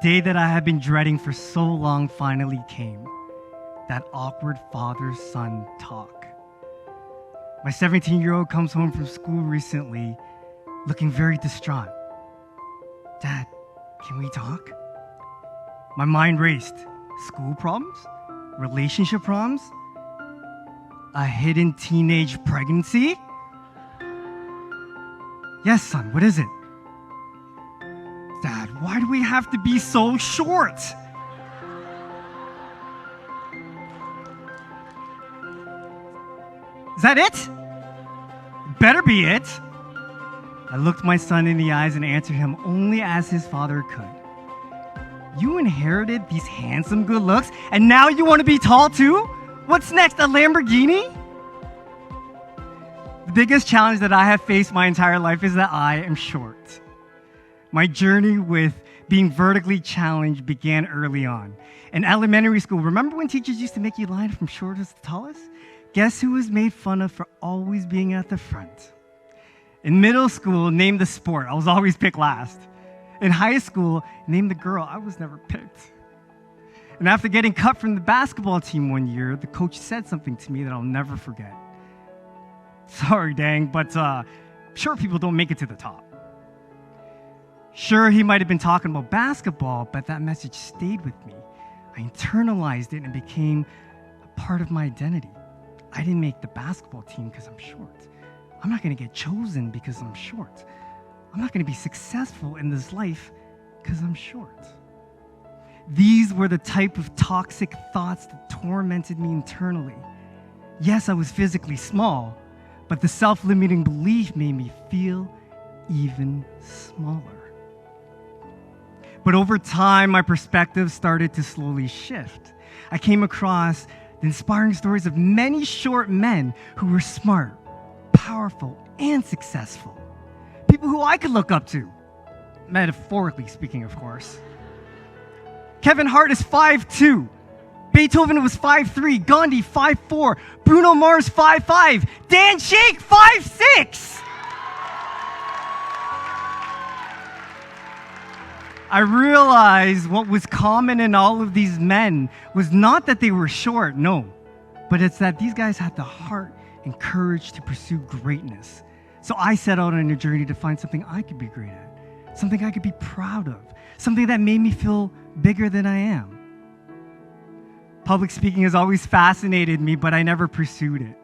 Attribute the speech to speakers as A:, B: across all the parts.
A: day that I had been dreading for so long finally came. That awkward father-son talk. My 17-year-old comes home from school recently, looking very distraught. Dad, can we talk? My mind raced. School problems? Relationship problems? A hidden teenage pregnancy? Yes, son, what is it? Dad, why do we have to be so short? Is that it? Better be it. I looked my son in the eyes and answered him only as his father could. You inherited these handsome good looks, and now you want to be tall too? What's next, a Lamborghini? The biggest challenge that I have faced my entire life is that I am short. My journey with being vertically challenged began early on. In elementary school, remember when teachers used to make you line from shortest to tallest? Guess who was made fun of for always being at the front? In middle school, name the sport. I was always picked last. In high school, name the girl. I was never picked. And after getting cut from the basketball team one year, the coach said something to me that I'll never forget. Sorry, dang, but short people don't make it to the top. Sure, he might have been talking about basketball, but that message stayed with me. I internalized it and it became a part of my identity. I didn't make the basketball team because I'm short. I'm not going to get chosen because I'm short. I'm not going to be successful in this life because I'm short. These were the type of toxic thoughts that tormented me internally. Yes, I was physically small, but the self-limiting belief made me feel even smaller. But over time, my perspective started to slowly shift. I came across the inspiring stories of many short men who were smart, powerful, and successful. People who I could look up to. Metaphorically speaking, of course. Kevin Hart is 5'2". Beethoven was 5'3". Gandhi, 5'4". Bruno Mars, 5'5". Dan Shake, 5'6". I realized what was common in all of these men was not that they were short, no, but it's that these guys had the heart and courage to pursue greatness. So I set out on a journey to find something I could be great at, something I could be proud of, something that made me feel bigger than I am. Public speaking has always fascinated me, but I never pursued it.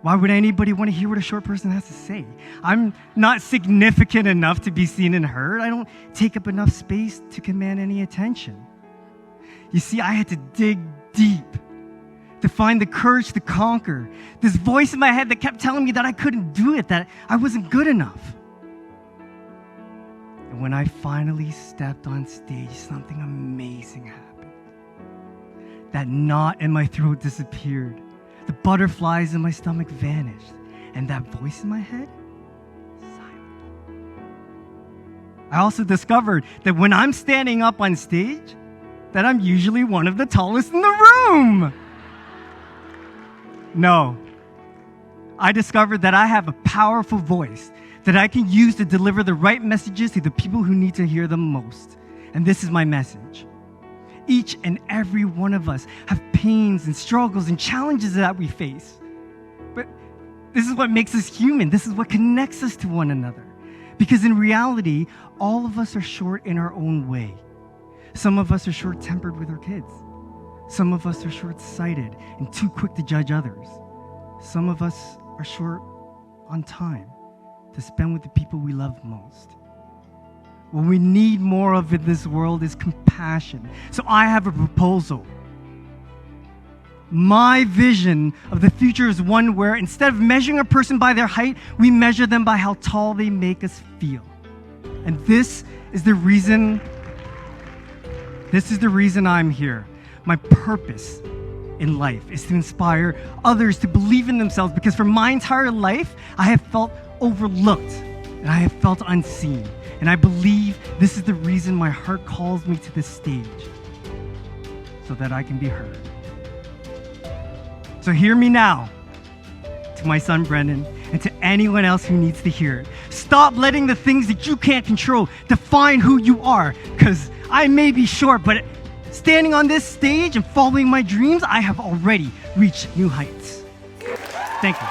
A: Why would anybody want to hear what a short person has to say? I'm not significant enough to be seen and heard. I don't take up enough space to command any attention. You see, I had to dig deep to find the courage to conquer this voice in my head that kept telling me that I couldn't do it, that I wasn't good enough. And when I finally stepped on stage, something amazing happened. That knot in my throat disappeared. The butterflies in my stomach vanished. And that voice in my head, silent. I also discovered that when I'm standing up on stage, that I'm usually one of the tallest in the room. No. I discovered that I have a powerful voice that I can use to deliver the right messages to the people who need to hear them most. And this is my message. Each and every one of us have pains and struggles and challenges that we face. But this is what makes us human. This is what connects us to one another. Because in reality, all of us are short in our own way. Some of us are short-tempered with our kids. Some of us are short-sighted and too quick to judge others. Some of us are short on time to spend with the people we love most. What we need more of in this world is compassion. So I have a proposal. My vision of the future is one where instead of measuring a person by their height, we measure them by how tall they make us feel. And this is the reason I'm here. My purpose in life is to inspire others to believe in themselves, because for my entire life, I have felt overlooked and I have felt unseen. And I believe this is the reason my heart calls me to this stage, so that I can be heard. So hear me now, to my son Brendan, and to anyone else who needs to hear it. stop letting the things that you can't control define who you are. Because I may be short, but standing on this stage and following my dreams, I have already reached new heights. Thank you.